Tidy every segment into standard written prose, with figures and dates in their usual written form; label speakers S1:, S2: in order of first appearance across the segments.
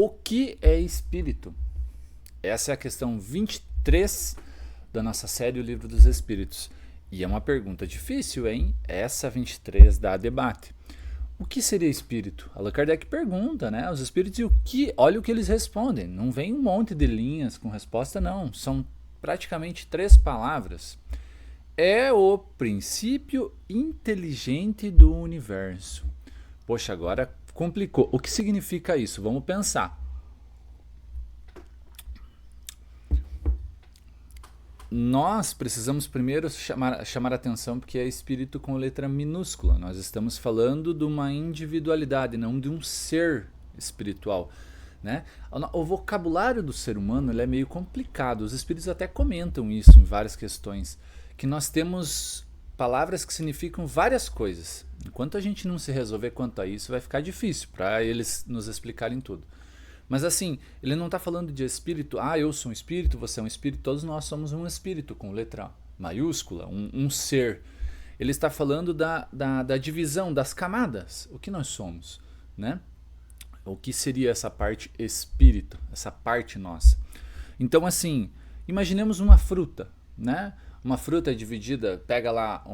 S1: O que é espírito? Essa é a questão 23 da nossa série O Livro dos Espíritos. E é uma pergunta difícil, hein? Essa 23 dá debate. O que seria espírito? Allan Kardec pergunta, né? Os espíritos e o que? Olha o que eles respondem. Não vem um monte de linhas com resposta, não. São praticamente 3 palavras. É o princípio inteligente do universo. Poxa, agora complicou. O que significa isso? Vamos pensar. Nós precisamos primeiro chamar atenção porque é espírito com letra minúscula. Nós estamos falando de uma individualidade, não de um ser espiritual. Né? O vocabulário do ser humano ele é meio complicado. Os espíritos até comentam isso em várias questões. Que nós temos palavras que significam várias coisas. Enquanto a gente não se resolver quanto a isso, vai ficar difícil para eles nos explicarem tudo. Mas assim, ele não está falando de espírito, eu sou um espírito, você é um espírito, todos nós somos um espírito, com letra maiúscula, um ser. Ele está falando da divisão, das camadas, o que nós somos, né? O que seria essa parte espírito, essa parte nossa. Então assim, imaginemos uma fruta, né? Uma fruta é dividida, pega lá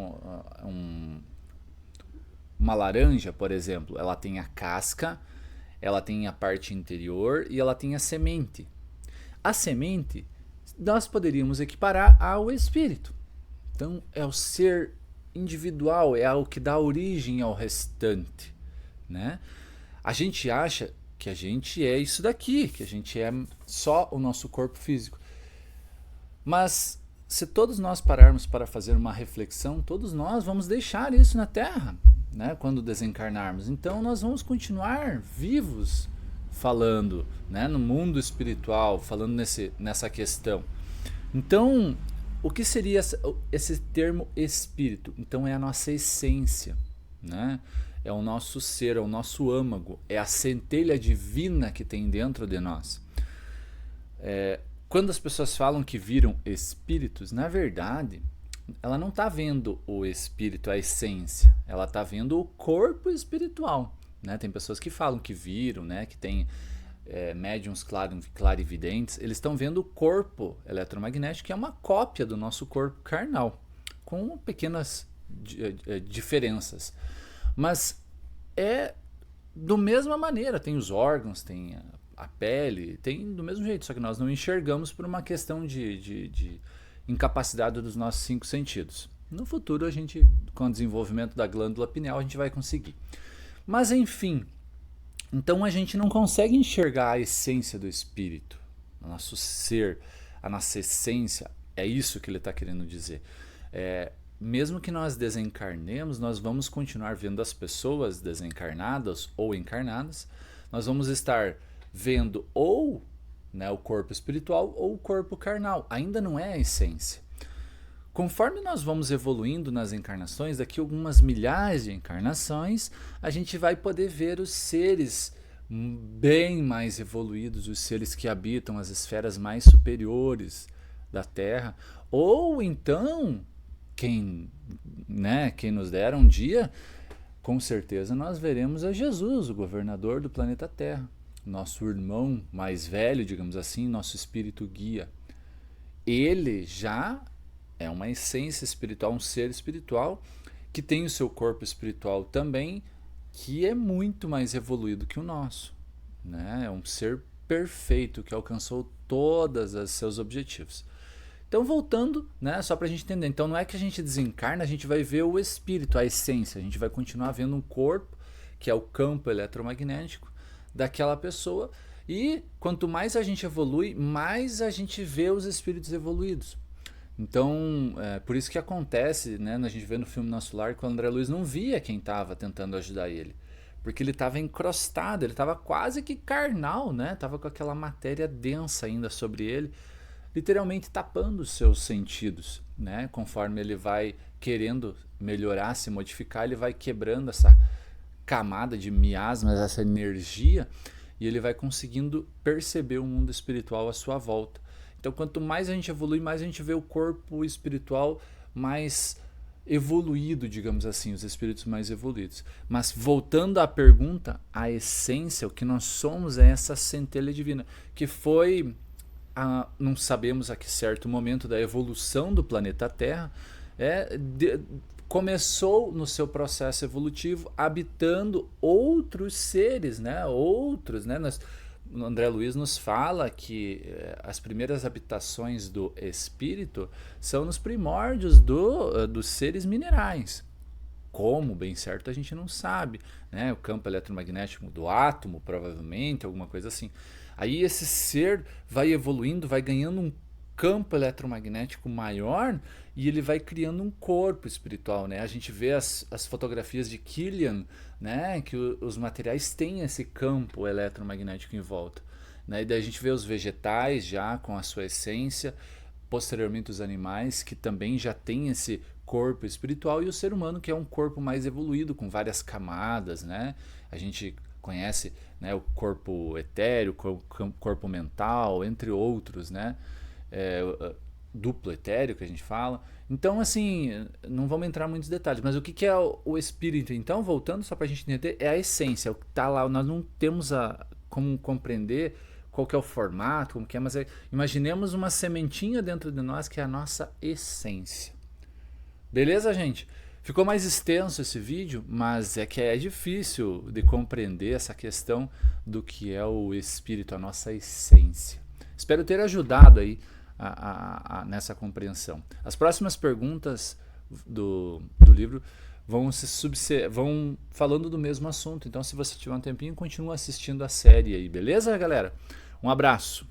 S1: uma laranja, por exemplo, ela tem a casca, ela tem a parte interior e ela tem a semente. A semente nós poderíamos equiparar ao espírito. Então é o ser individual, é o que dá origem ao restante, né? A gente acha que a gente é isso daqui, que a gente é só o nosso corpo físico. Mas se todos nós pararmos para fazer uma reflexão, todos nós vamos deixar isso na Terra, né, quando desencarnarmos. Então nós vamos continuar vivos falando, né, no mundo espiritual, falando nessa questão. Então, o que seria esse termo espírito? Então é a nossa essência, né? É o nosso ser, é o nosso âmago, é a centelha divina que tem dentro de nós. Quando as pessoas falam que viram espíritos, na verdade, ela não está vendo o espírito, a essência, ela está vendo o corpo espiritual. Né? Tem pessoas que falam que viram, né? Que tem médiums clarividentes, eles estão vendo o corpo eletromagnético, que é uma cópia do nosso corpo carnal, com pequenas diferenças. Mas é da mesma maneira, tem os órgãos, tem a pele, tem do mesmo jeito, só que nós não enxergamos por uma questão de incapacidade dos nossos 5 sentidos. No futuro, a gente, com o desenvolvimento da glândula pineal, a gente vai conseguir. Mas enfim, então a gente não consegue enxergar a essência do espírito, o nosso ser, a nossa essência, é isso que ele está querendo dizer. Mesmo que nós desencarnemos, nós vamos continuar vendo as pessoas desencarnadas ou encarnadas, nós vamos estar vendo ou, né, o corpo espiritual ou o corpo carnal, ainda não é a essência. Conforme nós vamos evoluindo nas encarnações, daqui a algumas milhares de encarnações, a gente vai poder ver os seres bem mais evoluídos, os seres que habitam as esferas mais superiores da Terra, ou então, quem nos dera um dia, com certeza nós veremos a Jesus, o governador do planeta Terra, nosso irmão mais velho, digamos assim, nosso espírito guia. Ele já é uma essência espiritual, um ser espiritual, que tem o seu corpo espiritual também, que é muito mais evoluído que o nosso. Né? É um ser perfeito, que alcançou todos os seus objetivos. Então, voltando, né, só para a gente entender. Então, não é que a gente desencarna, a gente vai ver o espírito, a essência. A gente vai continuar vendo um corpo, que é o campo eletromagnético daquela pessoa. E quanto mais a gente evolui, mais a gente vê os espíritos evoluídos. Então, por isso que acontece, né, a gente vê no filme Nosso Lar, que o André Luiz não via quem estava tentando ajudar ele. Porque ele estava encrostado, ele estava quase que carnal, né? Estava com aquela matéria densa ainda sobre ele, literalmente tapando os seus sentidos, né? Conforme ele vai querendo melhorar, se modificar, ele vai quebrando essa camada de miasmas, essa energia, e ele vai conseguindo perceber o mundo espiritual à sua volta. Então, quanto mais a gente evolui, mais a gente vê o corpo espiritual mais evoluído, digamos assim, os espíritos mais evoluídos. Mas voltando à pergunta, a essência, o que nós somos é essa centelha divina, que foi, não sabemos a que certo momento da evolução do planeta Terra, começou no seu processo evolutivo habitando outros seres, né? Outros, né? O André Luiz nos fala que as primeiras habitações do espírito são nos primórdios dos seres minerais. Como, bem certo, a gente não sabe, né? O campo eletromagnético do átomo, provavelmente, alguma coisa assim. Aí esse ser vai evoluindo, vai ganhando um campo eletromagnético maior e ele vai criando um corpo espiritual, né? A gente vê as fotografias de Killian, né? Que os materiais têm esse campo eletromagnético em volta, né? E daí a gente vê os vegetais já com a sua essência, posteriormente os animais que também já têm esse corpo espiritual e o ser humano que é um corpo mais evoluído com várias camadas, né? A gente conhece, né, o corpo etéreo, corpo mental, entre outros, né? Duplo etéreo que a gente fala. Então, assim, não vamos entrar em muitos detalhes, mas o que é o espírito? Então, voltando só para a gente entender, é a essência, é o que está lá. Nós não temos como compreender qual que é o formato, como que é, mas imaginemos uma sementinha dentro de nós que é a nossa essência. Beleza, gente? Ficou mais extenso esse vídeo, mas é que é difícil de compreender essa questão do que é o espírito, a nossa essência. Espero ter ajudado aí nessa compreensão. As próximas perguntas do livro vão falando do mesmo assunto. Então, se você tiver um tempinho, continua assistindo a série aí, beleza, galera? Um abraço.